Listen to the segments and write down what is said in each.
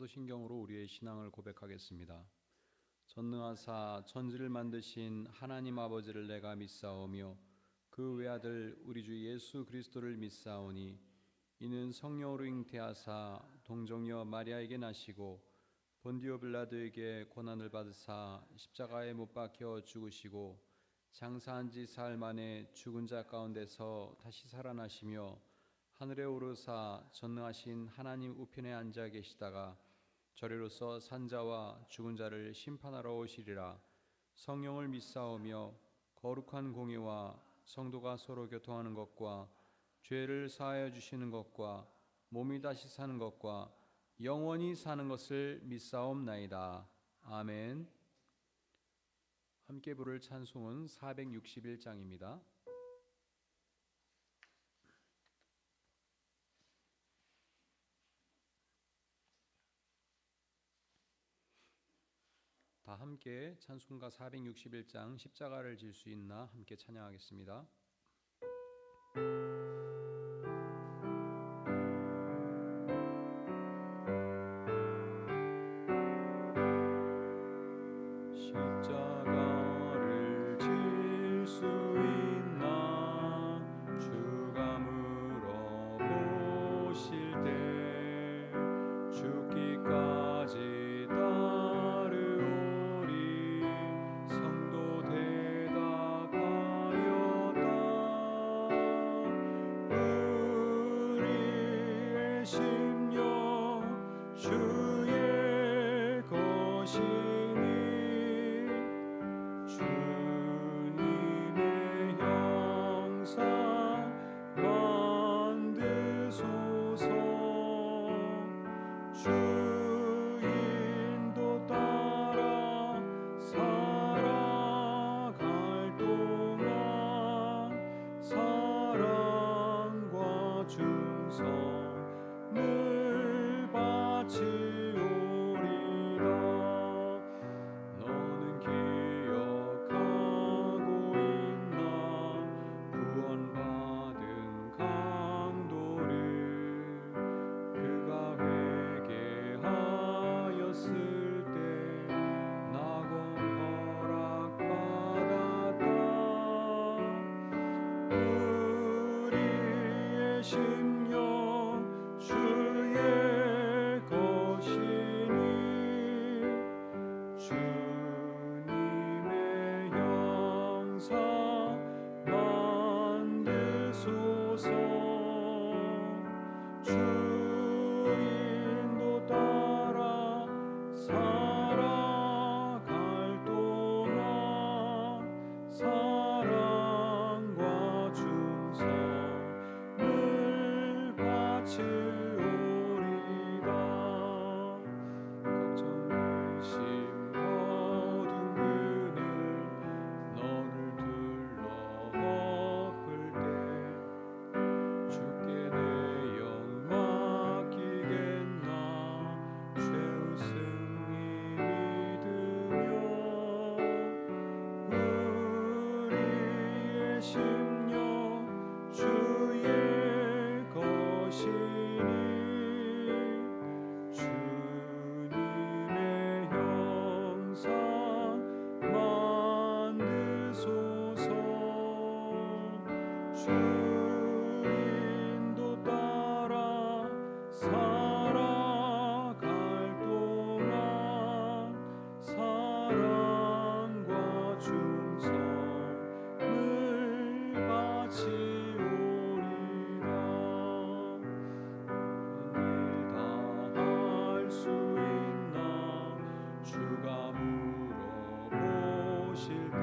사도신경으로 우리의 신앙을 고백하겠습니다. 전능하사 천지를 만드신 하나님 아버지를 내가 믿사오며 그 외아들 우리 주 예수 그리스도를 믿사오니 이는 성령으로 잉태하사 동정녀 마리아에게 나시고 본디오 빌라도에게 고난을 받으사 십자가에 못 박혀 죽으시고 장사한 지 사흘 만에 죽은 자 가운데서 다시 살아나시며 하늘에 오르사 전능하신 하나님 우편에 앉아 계시다가 저리로서 산자와 죽은 자를 심판하러 오시리라. 성령을 믿사오며 거룩한 공예와 성도가 서로 교통하는 것과 죄를 사하여 주시는 것과 몸이 다시 사는 것과 영원히 사는 것을 믿사옵나이다. 아멘. 함께 부를 찬송은 461장입니다. 다 함께 찬송가 461장 십자가를 질 수 있나 함께 찬양하겠습니다. 십자가를 질 수 있나 주가 물어보실 때 죽기까지 물어보실 때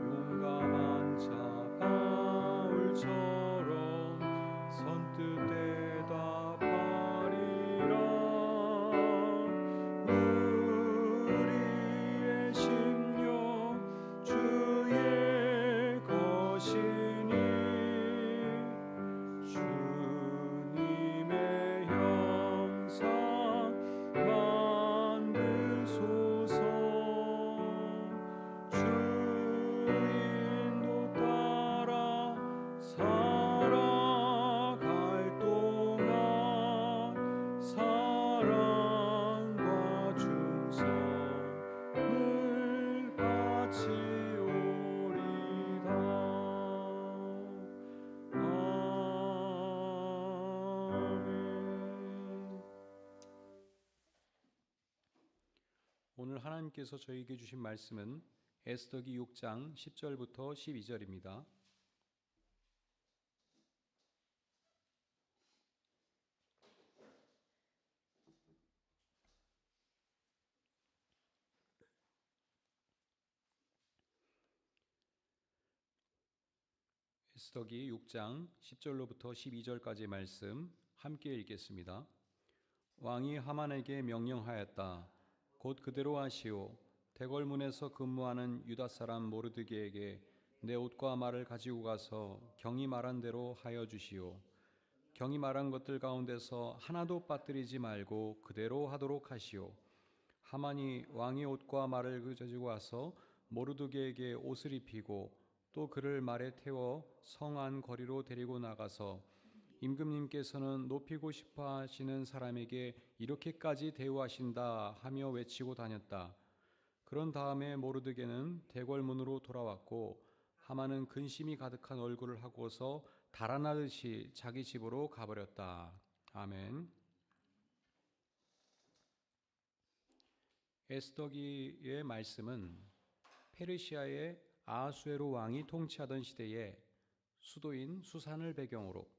용감한 자 오늘 하나님께서 저희에게 주신 말씀은 에스더기 6장 10절부터 12절입니다. 에스더기 6장 10절로부터 12절까지의 말씀 함께 읽겠습니다. 왕이 하만에게 명령하였다. 곧 그대로 하시오. 대궐문에서 근무하는 유다 사람 모르드게에게 내 옷과 말을 가지고 가서 경이 말한 대로 하여 주시오. 경이 말한 것들 가운데서 하나도 빠뜨리지 말고 그대로 하도록 하시오. 하만이 왕의 옷과 말을 가지고 와서 모르드게에게 옷을 입히고 또 그를 말에 태워 성 안 거리로 데리고 나가서 임금님께서는 높이고 싶어 하시는 사람에게 이렇게까지 대우하신다 하며 외치고 다녔다. 그런 다음에 모르드게는 대궐문으로 돌아왔고 하만은 근심이 가득한 얼굴을 하고서 달아나듯이 자기 집으로 가버렸다. 아멘. 에스더기의 말씀은 페르시아의 아하수에로 왕이 통치하던 시대에 수도인 수산을 배경으로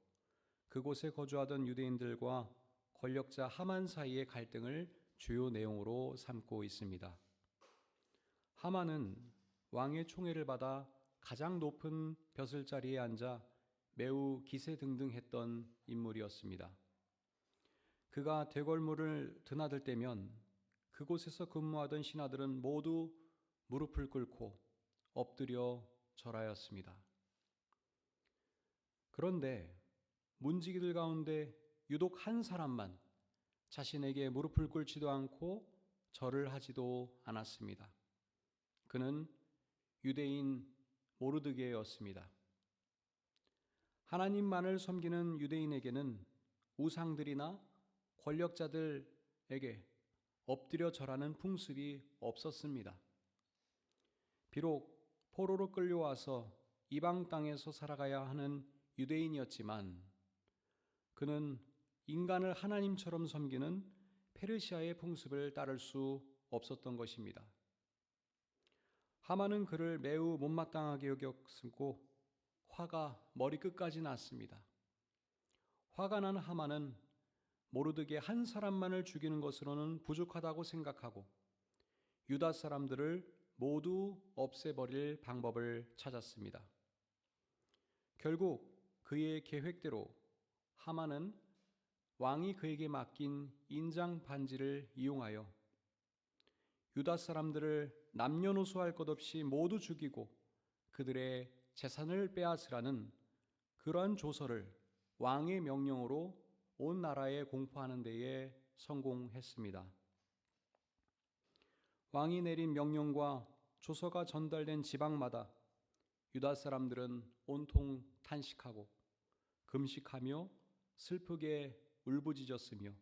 그곳에 거주하던 유대인들과 권력자 하만 사이의 갈등을 주요 내용으로 삼고 있습니다. 하만은 왕의 총애를 받아 가장 높은 벼슬자리에 앉아 매우 기세등등했던 인물이었습니다. 그가 대궐문을 드나들 때면 그곳에서 근무하던 신하들은 모두 무릎을 꿇고 엎드려 절하였습니다. 그런데 문지기들 가운데 유독 한 사람만 자신에게 무릎을 꿇지도 않고 절을 하지도 않았습니다. 그는 유대인 모르드게였습니다. 하나님만을 섬기는 유대인에게는 우상들이나 권력자들에게 엎드려 절하는 풍습이 없었습니다. 비록 포로로 끌려와서 이방 땅에서 살아가야 하는 유대인이었지만 그는 인간을 하나님처럼 섬기는 페르시아의 풍습을 따를 수 없었던 것입니다. 하만은 그를 매우 못마땅하게 여겼고 화가 머리끝까지 났습니다. 화가 난 하만은 모르드게 한 사람만을 죽이는 것으로는 부족하다고 생각하고 유다 사람들을 모두 없애버릴 방법을 찾았습니다. 결국 그의 계획대로 하만은 왕이 그에게 맡긴 인장 반지를 이용하여 유다 사람들을 남녀노소할 것 없이 모두 죽이고 그들의 재산을 빼앗으라는 그러한 조서를 왕의 명령으로 온 나라에 공포하는 데에 성공했습니다. 왕이 내린 명령과 조서가 전달된 지방마다 유다 사람들은 온통 탄식하고 금식하며 슬프게 울부짖었으며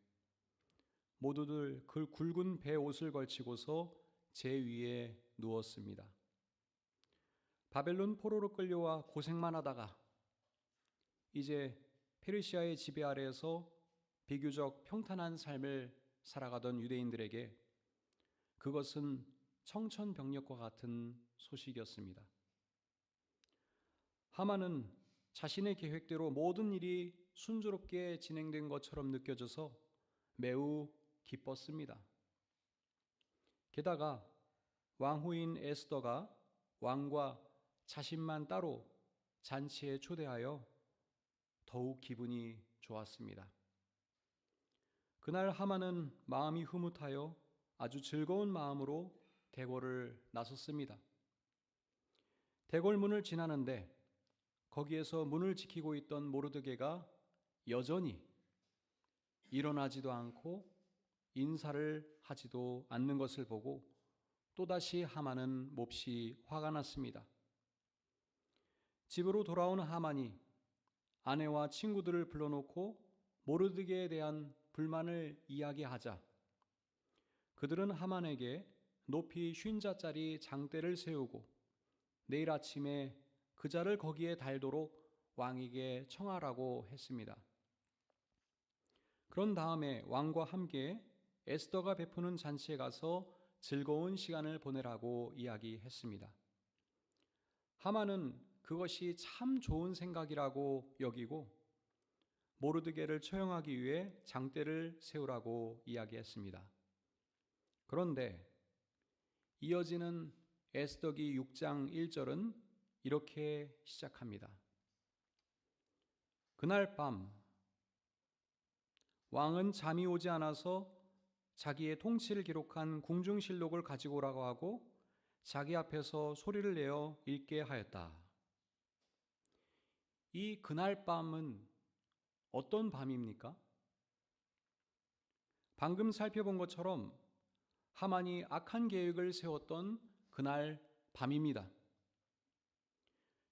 모두들 그 굵은 배 옷을 걸치고서 제 위에 누웠습니다. 바벨론 포로로 끌려와 고생만 하다가 이제 페르시아의 지배 아래에서 비교적 평탄한 삶을 살아가던 유대인들에게 그것은 청천벽력과 같은 소식이었습니다. 하만은 자신의 계획대로 모든 일이 순조롭게 진행된 것처럼 느껴져서 매우 기뻤습니다. 게다가 왕후인 에스더가 왕과 자신만 따로 잔치에 초대하여 더욱 기분이 좋았습니다. 그날 하만은 마음이 흐뭇하여 아주 즐거운 마음으로 대궐을 나섰습니다. 대궐문을 지나는데 거기에서 문을 지키고 있던 모르드게가 여전히 일어나지도 않고 인사를 하지도 않는 것을 보고 또다시 하만은 몹시 화가 났습니다. 집으로 돌아온 하만이 아내와 친구들을 불러놓고 모르드게에 대한 불만을 이야기하자 그들은 하만에게 높이 50자짜리 장대를 세우고 내일 아침에 그 자를 거기에 달도록 왕에게 청하라고 했습니다. 그런 다음에 왕과 함께 에스더가 베푸는 잔치에 가서 즐거운 시간을 보내라고 이야기했습니다. 하만은 그것이 참 좋은 생각이라고 여기고 모르드게를 처형하기 위해 장대를 세우라고 이야기했습니다. 그런데 이어지는 에스더기 6장 1절은 이렇게 시작합니다. 그날 밤 왕은 잠이 오지 않아서 자기의 통치를 기록한 궁중실록을 가지고 오라고 하고 자기 앞에서 소리를 내어 읽게 하였다. 이 그날 밤은 어떤 밤입니까? 방금 살펴본 것처럼 하만이 악한 계획을 세웠던 그날 밤입니다.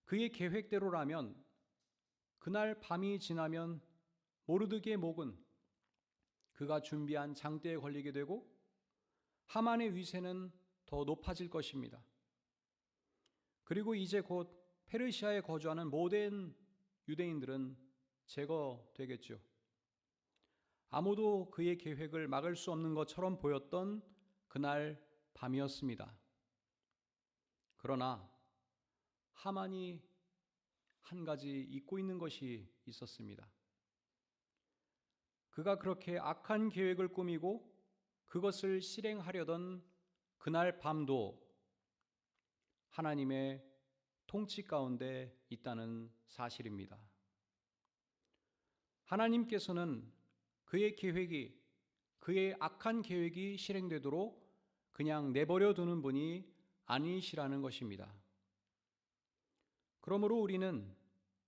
그의 계획대로라면 그날 밤이 지나면 모르드게의 목은 그가 준비한 장대에 걸리게 되고 하만의 위세는 더 높아질 것입니다. 그리고 이제 곧 페르시아에 거주하는 모든 유대인들은 제거되겠죠. 아무도 그의 계획을 막을 수 없는 것처럼 보였던 그날 밤이었습니다. 그러나 하만이 한 가지 잊고 있는 것이 있었습니다. 그가 그렇게 악한 계획을 꾸미고 그것을 실행하려던 그날 밤도 하나님의 통치 가운데 있다는 사실입니다. 하나님께서는 그의 악한 계획이 실행되도록 그냥 내버려 두는 분이 아니시라는 것입니다. 그러므로 우리는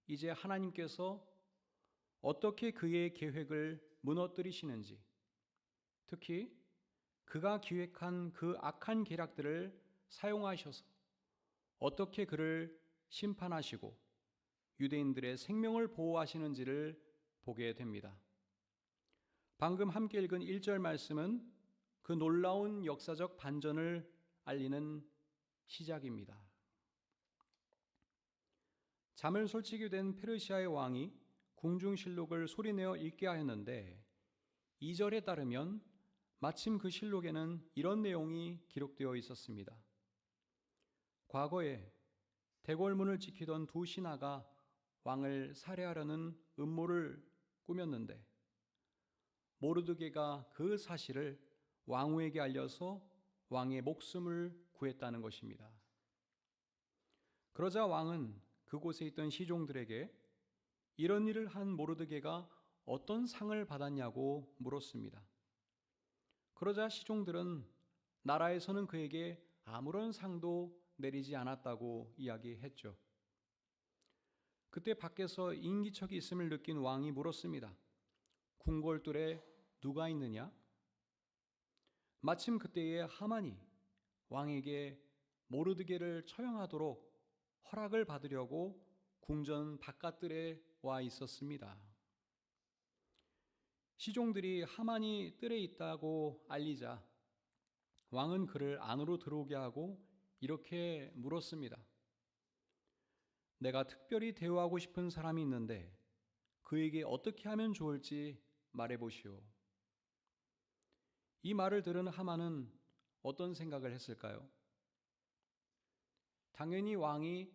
이제 하나님께서 어떻게 그의 계획을 무너뜨리시는지, 특히 그가 기획한 그 악한 계략들을 사용하셔서 어떻게 그를 심판하시고 유대인들의 생명을 보호하시는지를 보게 됩니다. 방금 함께 읽은 1절 말씀은 그 놀라운 역사적 반전을 알리는 시작입니다. 잠을 설치게 된 페르시아의 왕이 궁중실록을 소리내어 읽게 하였는데 2절에 따르면 마침 그 실록에는 이런 내용이 기록되어 있었습니다. 과거에 대궐문을 지키던 두 신하가 왕을 살해하려는 음모를 꾸몄는데 모르드게가 그 사실을 왕후에게 알려서 왕의 목숨을 구했다는 것입니다. 그러자 왕은 그곳에 있던 시종들에게 이런 일을 한 모르드게가 어떤 상을 받았냐고 물었습니다. 그러자 시종들은 나라에서는 그에게 아무런 상도 내리지 않았다고 이야기했죠. 그때 밖에서 인기척이 있음을 느낀 왕이 물었습니다. 궁궐들에 누가 있느냐? 마침 그때에 하만이 왕에게 모르드게를 처형하도록 허락을 받으려고 궁전 바깥들에 와 있었습니다. 시종들이 하만이 뜰에 있다고 알리자 왕은 그를 안으로 들어오게 하고 이렇게 물었습니다. 내가 특별히 대우하고 싶은 사람이 있는데 그에게 어떻게 하면 좋을지 말해보시오. 이 말을 들은 하만은 어떤 생각을 했을까요? 당연히 왕이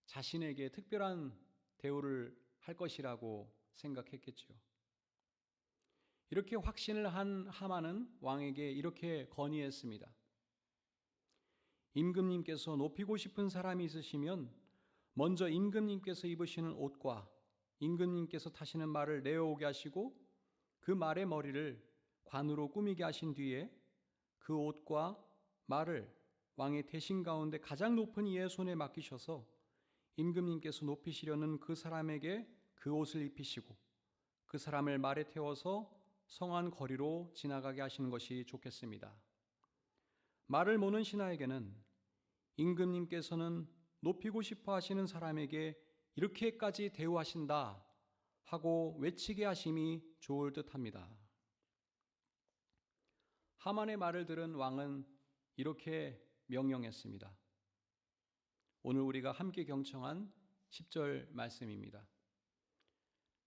자신에게 특별한 대우를 할 것이라고 생각했겠죠. 이렇게 확신을 한 하만은 왕에게 이렇게 건의했습니다. 임금님께서 높이고 싶은 사람이 있으시면 먼저 임금님께서 입으시는 옷과 임금님께서 타시는 말을 내어오게 하시고 그 말의 머리를 관으로 꾸미게 하신 뒤에 그 옷과 말을 왕의 대신 가운데 가장 높은 이의 손에 맡기셔서 임금님께서 높이시려는 그 사람에게 그 옷을 입히시고 그 사람을 말에 태워서 성안 거리로 지나가게 하시는 것이 좋겠습니다. 말을 모는 신하에게는 임금님께서는 높이고 싶어 하시는 사람에게 이렇게까지 대우하신다 하고 외치게 하심이 좋을 듯합니다. 하만의 말을 들은 왕은 이렇게 명령했습니다. 오늘 우리가 함께 경청한 10절 말씀입니다.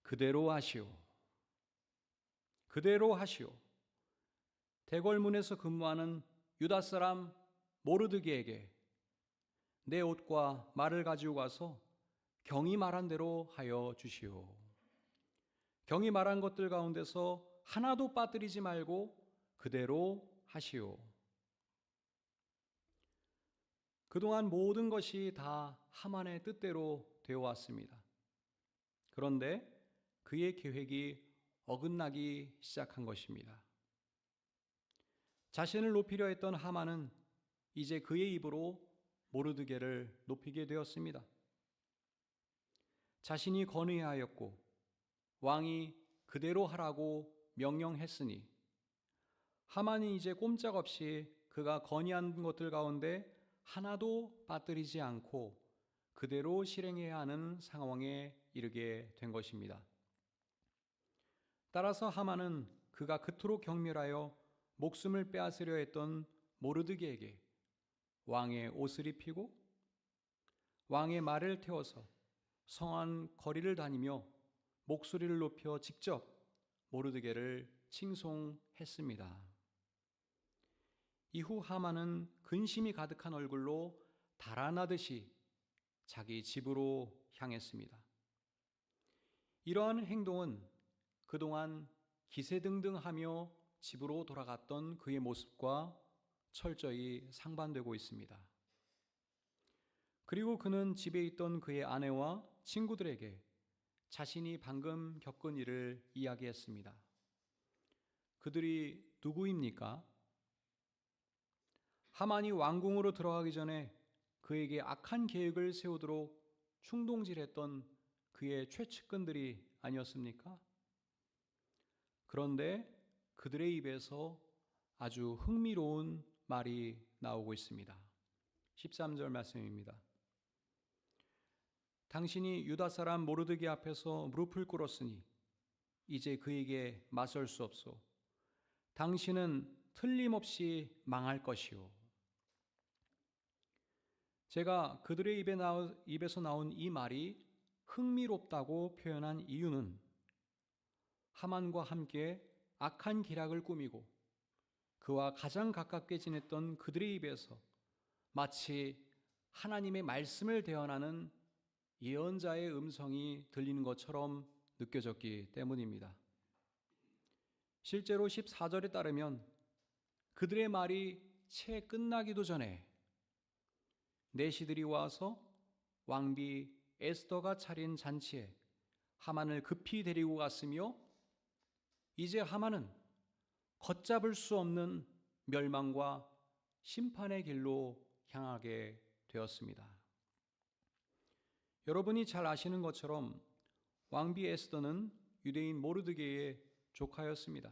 그대로 하시오. 그대로 하시오. 대궐문에서 근무하는 유다 사람 모르드게에게 내 옷과 말을 가지고 가서 경이 말한 대로 하여 주시오. 경이 말한 것들 가운데서 하나도 빠뜨리지 말고 그대로 하시오. 그동안 모든 것이 다 하만의 뜻대로 되어 왔습니다. 그런데 그의 계획이 어긋나기 시작한 것입니다. 자신을 높이려 했던 하만은 이제 그의 입으로 모르드게를 높이게 되었습니다. 자신이 건의하였고 왕이 그대로 하라고 명령했으니 하만이 이제 꼼짝없이 그가 건의한 것들 가운데 하나도 빠뜨리지 않고 그대로 실행해야 하는 상황에 이르게 된 것입니다. 따라서 하만은 그가 그토록 경멸하여 목숨을 빼앗으려 했던 모르드게에게 왕의 옷을 입히고 왕의 말을 태워서 성안 거리를 다니며 목소리를 높여 직접 모르드게를 칭송했습니다. 이후 하만은 근심이 가득한 얼굴로 달아나듯이 자기 집으로 향했습니다. 이러한 행동은 그동안 기세등등하며 집으로 돌아갔던 그의 모습과 철저히 상반되고 있습니다. 그리고 그는 집에 있던 그의 아내와 친구들에게 자신이 방금 겪은 일을 이야기했습니다. 그들이 누구입니까? 하만이 왕궁으로 들어가기 전에 그에게 악한 계획을 세우도록 충동질했던 그의 최측근들이 아니었습니까? 그런데 그들의 입에서 아주 흥미로운 말이 나오고 있습니다. 13절 말씀입니다. 당신이 유다 사람 모르드게 앞에서 무릎을 꿇었으니 이제 그에게 맞설 수 없소. 당신은 틀림없이 망할 것이오. 제가 그들의 입에서 나온 이 말이 흥미롭다고 표현한 이유는 하만과 함께 악한 기략을 꾸미고 그와 가장 가깝게 지냈던 그들의 입에서 마치 하나님의 말씀을 대언하는 예언자의 음성이 들리는 것처럼 느껴졌기 때문입니다. 실제로 14절에 따르면 그들의 말이 채 끝나기도 전에 내시들이 와서 왕비 에스더가 차린 잔치에 하만을 급히 데리고 갔으며 이제 하만은 걷잡을 수 없는 멸망과 심판의 길로 향하게 되었습니다. 여러분이 잘 아시는 것처럼 왕비 에스더는 유대인 모르드게의 조카였습니다.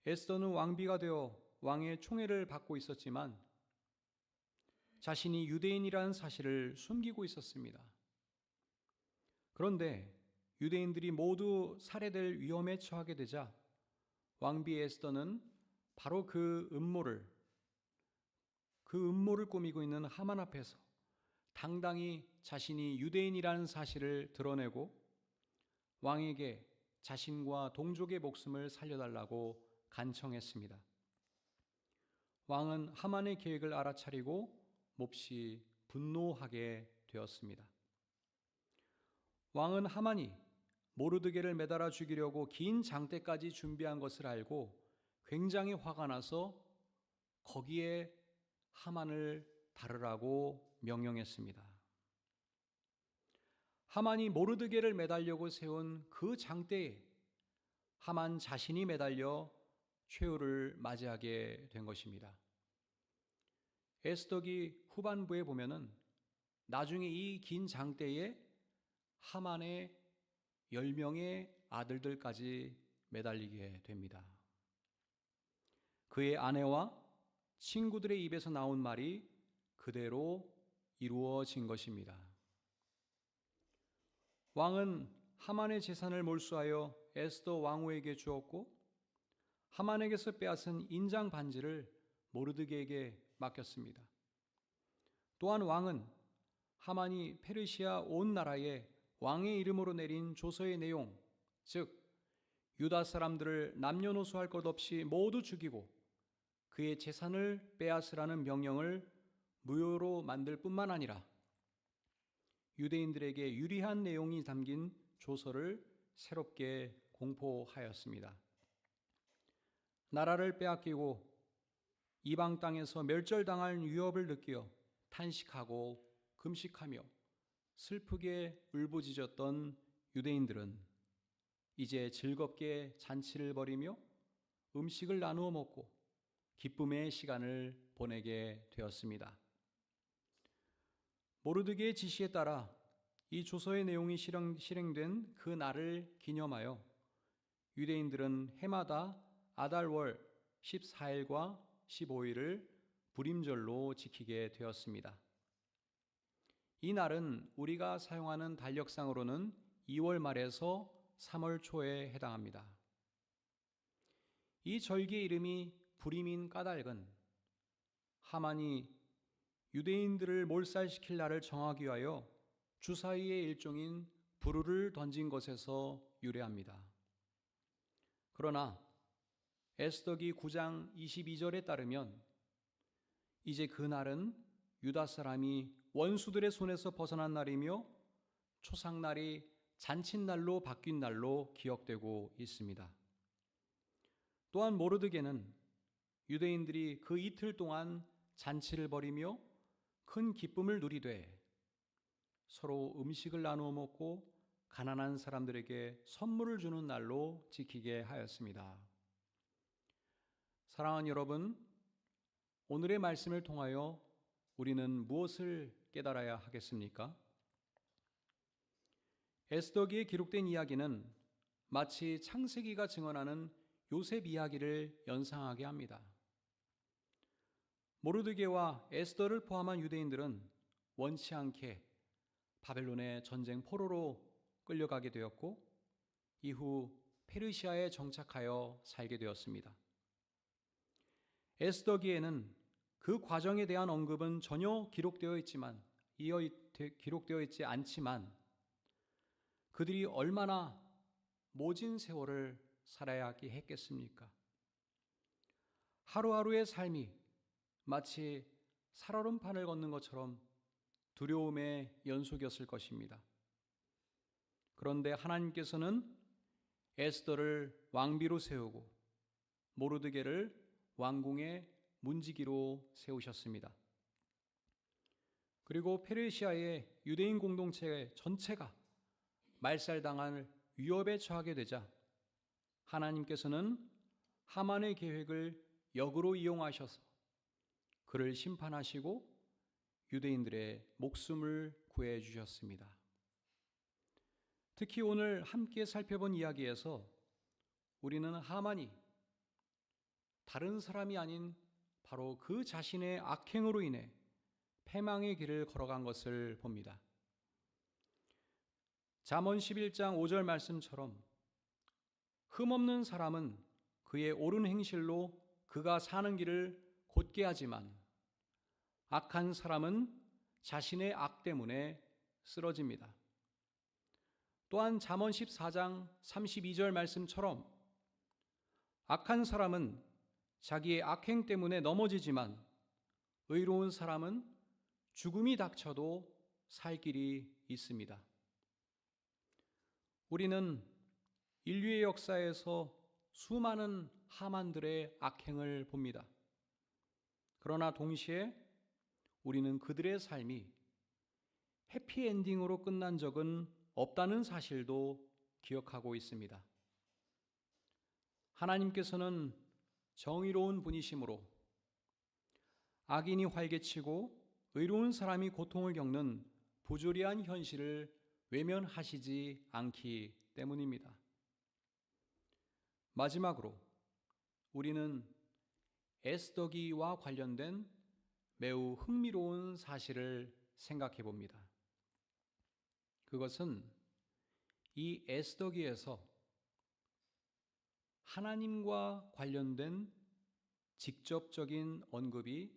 에스더는 왕비가 되어 왕의 총애를 받고 있었지만 자신이 유대인이라는 사실을 숨기고 있었습니다. 그런데 유대인들이 모두 살해될 위험에 처하게 되자 왕비 에스더는 바로 그 음모를 꾸미고 있는 하만 앞에서 당당히 자신이 유대인이라는 사실을 드러내고 왕에게 자신과 동족의 목숨을 살려달라고 간청했습니다. 왕은 하만의 계획을 알아차리고 몹시 분노하게 되었습니다. 왕은 하만이 모르드게를 매달아 죽이려고 긴 장대까지 준비한 것을 알고 굉장히 화가 나서 거기에 하만을 다르라고 명령했습니다. 하만이 모르드게를 매달려고 세운 그 장대에 하만 자신이 매달려 최후를 맞이하게 된 것입니다. 에스더기 후반부에 보면은 나중에 이 긴 장대에 하만의 10명의 아들들까지 매달리게 됩니다. 그의 아내와 친구들의 입에서 나온 말이 그대로 이루어진 것입니다. 왕은 하만의 재산을 몰수하여 에스더 왕후에게 주었고 하만에게서 빼앗은 인장 반지를 모르드게에게 맡겼습니다. 또한 왕은 하만이 페르시아 온 나라에 왕의 이름으로 내린 조서의 내용, 즉 유다 사람들을 남녀노소 할 것 없이 모두 죽이고 그의 재산을 빼앗으라는 명령을 무효로 만들 뿐만 아니라 유대인들에게 유리한 내용이 담긴 조서를 새롭게 공포하였습니다. 나라를 빼앗기고 이방 땅에서 멸절당할 위협을 느끼어 탄식하고 금식하며 슬프게 울부짖었던 유대인들은 이제 즐겁게 잔치를 벌이며 음식을 나누어 먹고 기쁨의 시간을 보내게 되었습니다. 모르드게의 지시에 따라 이 조서의 내용이 실행된 그 날을 기념하여 유대인들은 해마다 아달월 14일과 15일을 불임절로 지키게 되었습니다. 이 날은 우리가 사용하는 달력상으로는 2월 말에서 3월 초에 해당합니다. 이 절기의 이름이 불임인 까닭은 하만이 유대인들을 몰살시킬 날을 정하기 위하여 주사위의 일종인 부루를 던진 것에서 유래합니다. 그러나 에스더기 9장 22절에 따르면 이제 그 날은 유다 사람이 원수들의 손에서 벗어난 날이며 초상날이 잔칫날로 바뀐 날로 기억되고 있습니다. 또한 모르드게는 유대인들이 그 이틀 동안 잔치를 벌이며 큰 기쁨을 누리되 서로 음식을 나누어 먹고 가난한 사람들에게 선물을 주는 날로 지키게 하였습니다. 사랑하는 여러분, 오늘의 말씀을 통하여 우리는 무엇을 깨달아야 하겠습니까? 에스더기에 기록된 이야기는 마치 창세기가 증언하는 요셉 이야기를 연상하게 합니다. 모르드게와 에스더를 포함한 유대인들은 원치 않게 바벨론의 전쟁 포로로 끌려가게 되었고 이후 페르시아에 정착하여 살게 되었습니다. 에스더기에는 그 과정에 대한 언급은 전혀 기록되어 있지 않지만 그들이 얼마나 모진 세월을 살아야 했겠습니까? 하루하루의 삶이 마치 살얼음판을 걷는 것처럼 두려움의 연속이었을 것입니다. 그런데 하나님께서는 에스더를 왕비로 세우고 모르드게를 왕궁의 문지기로 세우셨습니다. 그리고 페르시아의 유대인 공동체 전체가 말살당할 위협에 처하게 되자 하나님께서는 하만의 계획을 역으로 이용하셔서 그를 심판하시고 유대인들의 목숨을 구해 주셨습니다. 특히 오늘 함께 살펴본 이야기에서 우리는 하만이 다른 사람이 아닌 바로 그 자신의 악행으로 인해 패망의 길을 걸어간 것을 봅니다. 잠언 11장 5절 말씀처럼 흠없는 사람은 그의 옳은 행실로 그가 사는 길을 곧게 하지만 악한 사람은 자신의 악 때문에 쓰러집니다. 또한 잠언 14장 32절 말씀처럼 악한 사람은 자기의 악행 때문에 넘어지지만 의로운 사람은 죽음이 닥쳐도 살 길이 있습니다. 우리는 인류의 역사에서 수많은 하만들의 악행을 봅니다. 그러나 동시에 우리는 그들의 삶이 해피엔딩으로 끝난 적은 없다는 사실도 기억하고 있습니다. 하나님께서는 정의로운 분이시므로 악인이 활개치고 의로운 사람이 고통을 겪는 부조리한 현실을 외면하시지 않기 때문입니다. 마지막으로 우리는 에스더기와 관련된 매우 흥미로운 사실을 생각해 봅니다. 그것은 이 에스더기에서 하나님과 관련된 직접적인 언급이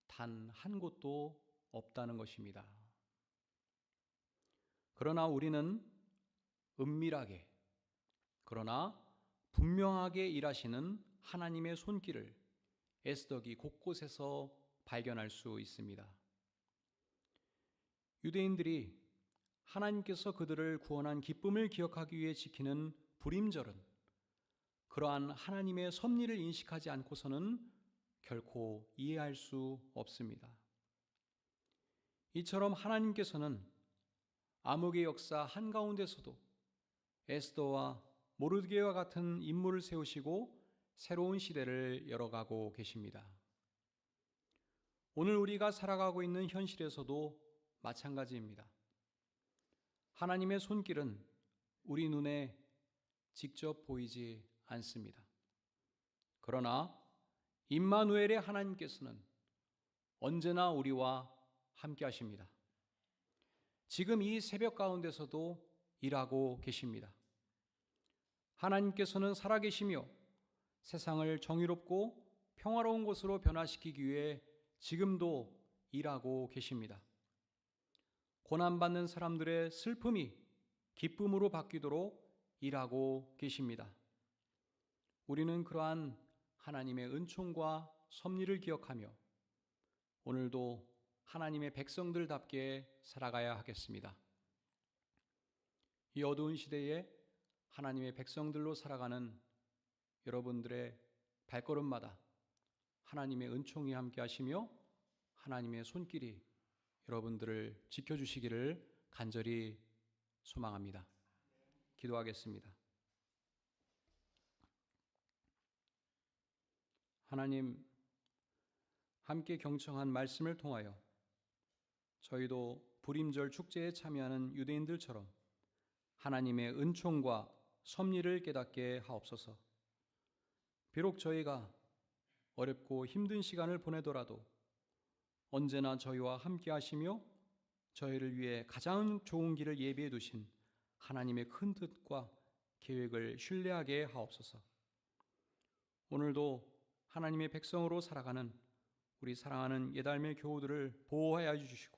단 한 곳도 없다는 것입니다. 그러나 우리는 은밀하게 그러나 분명하게 일하시는 하나님의 손길을 에스더기 곳곳에서 발견할 수 있습니다. 유대인들이 하나님께서 그들을 구원한 기쁨을 기억하기 위해 지키는 불임절은 그러한 하나님의 섭리를 인식하지 않고서는 결코 이해할 수 없습니다. 이처럼 하나님께서는 암흑의 역사 한가운데서도 에스더와 모르드게와 같은 인물을 세우시고 새로운 시대를 열어가고 계십니다. 오늘 우리가 살아가고 있는 현실에서도 마찬가지입니다. 하나님의 손길은 우리 눈에 직접 보이지 않습니다. 그러나 임마누엘의 하나님께서는 언제나 우리와 함께 하십니다. 지금 이 새벽 가운데서도 일하고 계십니다. 하나님께서는 살아계시며 세상을 정의롭고 평화로운 곳으로 변화시키기 위해 지금도 일하고 계십니다. 고난받는 사람들의 슬픔이 기쁨으로 바뀌도록 일하고 계십니다. 우리는 그러한 하나님의 은총과 섭리를 기억하며 오늘도 하나님의 백성들답게 살아가야 하겠습니다. 이 어두운 시대에 하나님의 백성들로 살아가는 여러분들의 발걸음마다 하나님의 은총이 함께 하시며 하나님의 손길이 여러분들을 지켜주시기를 간절히 소망합니다. 기도하겠습니다. 하나님, 함께 경청한 말씀을 통하여 저희도 불임절 축제에 참여하는 유대인들처럼 하나님의 은총과 섭리를 깨닫게 하옵소서. 비록 저희가 어렵고 힘든 시간을 보내더라도 언제나 저희와 함께 하시며 저희를 위해 가장 좋은 길을 예비해 두신 하나님의 큰 뜻과 계획을 신뢰하게 하옵소서. 오늘도 하나님의 백성으로 살아가는 우리 사랑하는 예달매 교우들을 보호하여 주시고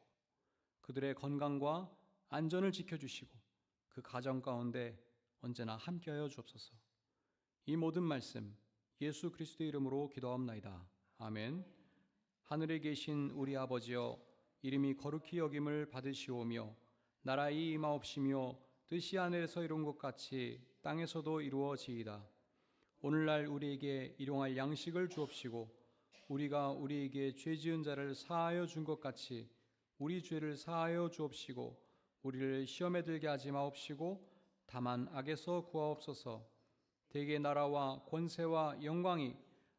그들의 건강과 안전을 지켜주시고 그 가정 가운데 언제나 함께하여 주옵소서. 이 모든 말씀 예수 그리스도의 이름으로 기도하옵나이다. 아멘. 하늘에 계신 우리 아버지여, 이름이 거룩히 여김을 받으시오며 나라의 임하옵시며 뜻이 하늘에서 이룬 것 같이 땅에서도 이루어지이다. 오늘날 우리에게 일용할 양식을 주옵시고 우리가 우리에게 죄 지은 자를 사하여 준 것 같이 우리 죄를 사하여 주옵시고 우리를 시험에 들게 하지 마옵시고 다만 악에서 구하옵소서. 대개 나라와 권세와 영광이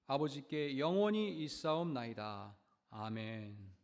아버지께 영원히 있사옵나이다. 아멘.